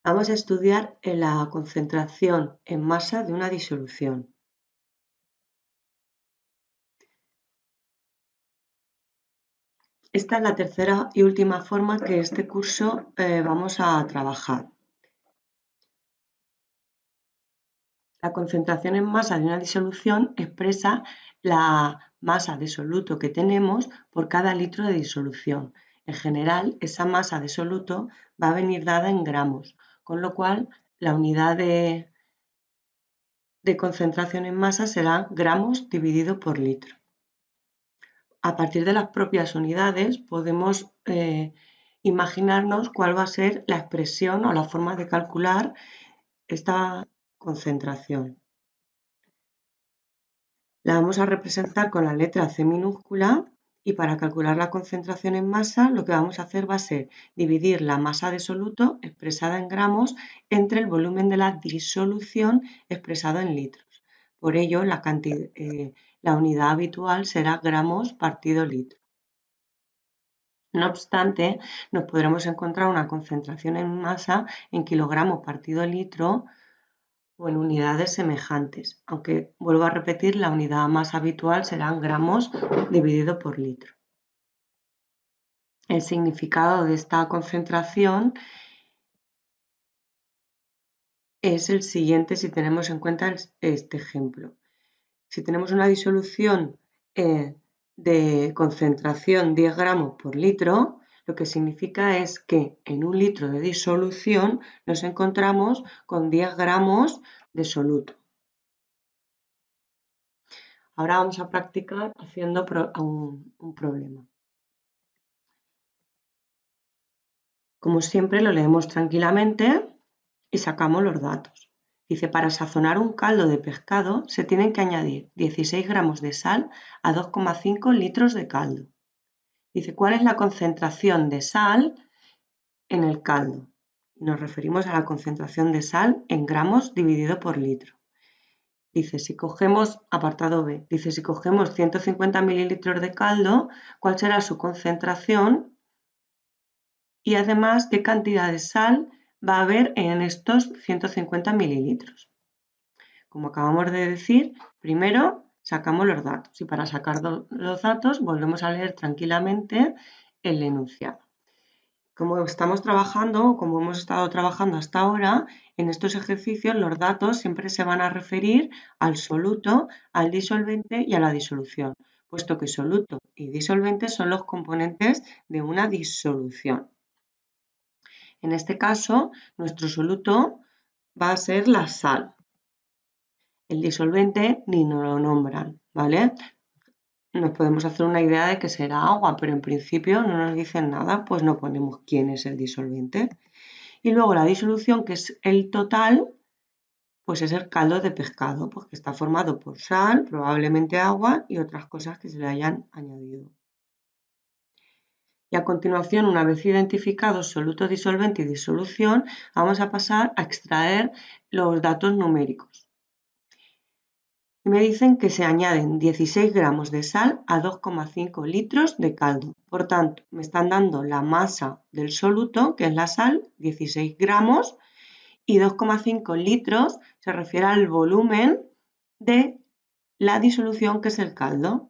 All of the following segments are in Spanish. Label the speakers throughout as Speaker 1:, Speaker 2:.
Speaker 1: Vamos a estudiar la concentración en masa de una disolución. Esta es la tercera y última forma que este curso vamos a trabajar. La concentración en masa de una disolución expresa la masa de soluto que tenemos por cada litro de disolución. En general, esa masa de soluto va a venir dada en gramos, con lo cual la unidad de concentración en masa será gramos dividido por litro. A partir de las propias unidades podemos imaginarnos cuál va a ser la expresión o la forma de calcular esta concentración. La vamos a representar con la letra C minúscula y para calcular la concentración en masa lo que vamos a hacer va a ser dividir la masa de soluto expresada en gramos entre el volumen de la disolución expresado en litros. Por ello, la unidad habitual será gramos partido litro. No obstante, nos podremos encontrar una concentración en masa en kilogramos partido litro o en unidades semejantes, aunque vuelvo a repetir, la unidad más habitual serán gramos dividido por litro. El significado de esta concentración es el siguiente si tenemos en cuenta este ejemplo. Si tenemos una disolución de concentración 10 gramos por litro, lo que significa es que en un litro de disolución nos encontramos con 10 gramos de soluto. Ahora vamos a practicar haciendo un problema. Como siempre, lo leemos tranquilamente y sacamos los datos. Dice, para sazonar un caldo de pescado se tienen que añadir 16 gramos de sal a 2,5 litros de caldo. Dice, ¿cuál es la concentración de sal en el caldo? Nos referimos a la concentración de sal en gramos dividido por litro. Dice, si cogemos, apartado B, dice, si cogemos 150 mililitros de caldo, ¿cuál será su concentración? Y además, ¿qué cantidad de sal va a haber en estos 150 mililitros? Como acabamos de decir, primero sacamos los datos y para sacar los datos volvemos a leer tranquilamente el enunciado. Como estamos trabajando o como hemos estado trabajando hasta ahora, en estos ejercicios los datos siempre se van a referir al soluto, al disolvente y a la disolución, puesto que soluto y disolvente son los componentes de una disolución. En este caso, nuestro soluto va a ser la sal. El disolvente ni nos lo nombran, ¿vale? Nos podemos hacer una idea de que será agua, pero en principio no nos dicen nada, pues no ponemos quién es el disolvente. Y luego la disolución, que es el total, pues es el caldo de pescado, pues que está formado por sal, probablemente agua y otras cosas que se le hayan añadido. Y a continuación, una vez identificados soluto, disolvente y disolución, vamos a pasar a extraer los datos numéricos. Y me dicen que se añaden 16 gramos de sal a 2,5 litros de caldo. Por tanto, me están dando la masa del soluto, que es la sal, 16 gramos, y 2,5 litros se refiere al volumen de la disolución, que es el caldo.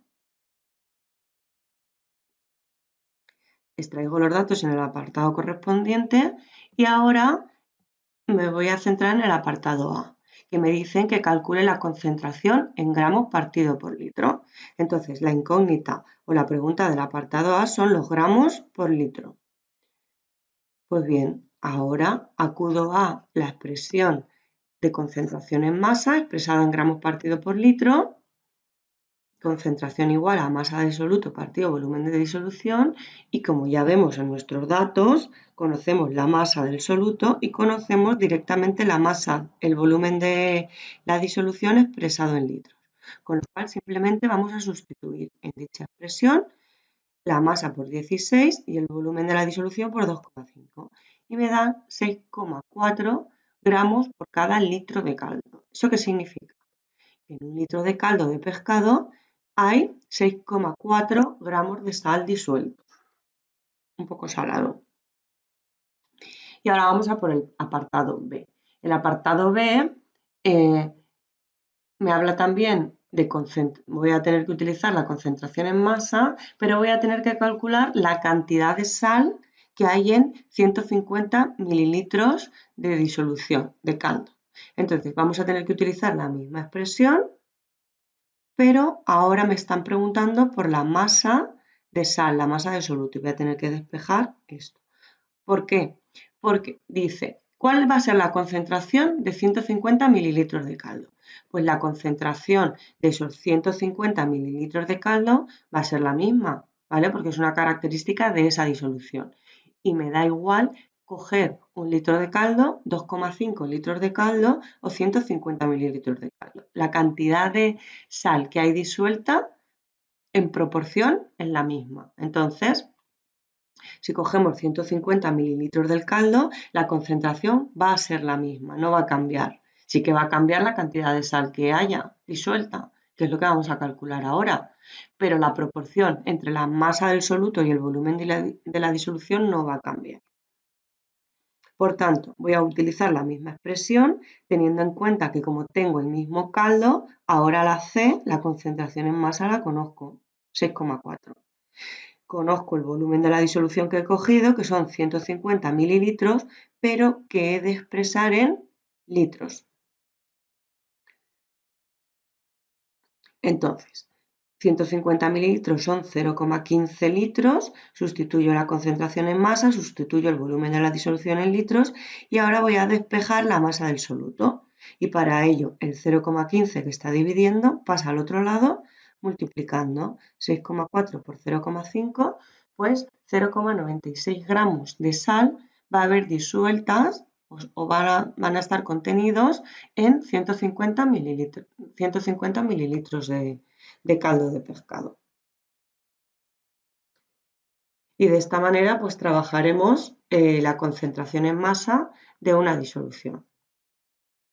Speaker 1: Extraigo los datos en el apartado correspondiente y ahora me voy a centrar en el apartado A, que me dicen que calcule la concentración en gramos partido por litro. Entonces, la incógnita o la pregunta del apartado A son los gramos por litro. Pues bien, ahora acudo a la expresión de concentración en masa expresada en gramos partido por litro, concentración igual a masa de soluto partido volumen de disolución, y como ya vemos en nuestros datos, conocemos la masa del soluto y conocemos directamente la masa, el volumen de la disolución expresado en litros. Con lo cual simplemente vamos a sustituir en dicha expresión la masa por 16 y el volumen de la disolución por 2,5 y me dan 6,4 gramos por cada litro de caldo. ¿Eso qué significa? Que en un litro de caldo de pescado hay 6,4 gramos de sal disuelto, un poco salado. Y ahora vamos a por el apartado B. El apartado B me habla también de voy a tener que utilizar la concentración en masa, pero voy a tener que calcular la cantidad de sal que hay en 150 mililitros de disolución de caldo. Entonces vamos a tener que utilizar la misma expresión, pero ahora me están preguntando por la masa de sal, la masa de soluto, y voy a tener que despejar esto. ¿Por qué? Porque dice, ¿cuál va a ser la concentración de 150 mililitros de caldo? Pues la concentración de esos 150 mililitros de caldo va a ser la misma, ¿vale? Porque es una característica de esa disolución. Y me da igual coger 1 litro de caldo, 2,5 litros de caldo o 150 mililitros de caldo. La cantidad de sal que hay disuelta en proporción es la misma. Entonces, si cogemos 150 mililitros del caldo, la concentración va a ser la misma, no va a cambiar. Sí que va a cambiar la cantidad de sal que haya disuelta, que es lo que vamos a calcular ahora. Pero la proporción entre la masa del soluto y el volumen de la disolución no va a cambiar. Por tanto, voy a utilizar la misma expresión teniendo en cuenta que como tengo el mismo caldo, ahora la C, la concentración en masa la conozco, 6,4. Conozco el volumen de la disolución que he cogido, que son 150 mililitros, pero que he de expresar en litros. Entonces, 150 mililitros son 0,15 litros, sustituyo la concentración en masa, sustituyo el volumen de la disolución en litros y ahora voy a despejar la masa del soluto. Y para ello el 0,15 que está dividiendo pasa al otro lado multiplicando 6,4 por 0,5, pues 0,96 gramos de sal va a haber disueltas o van a estar contenidos en 150 mililitros de caldo de pescado. Y de esta manera pues trabajaremos la concentración en masa de una disolución.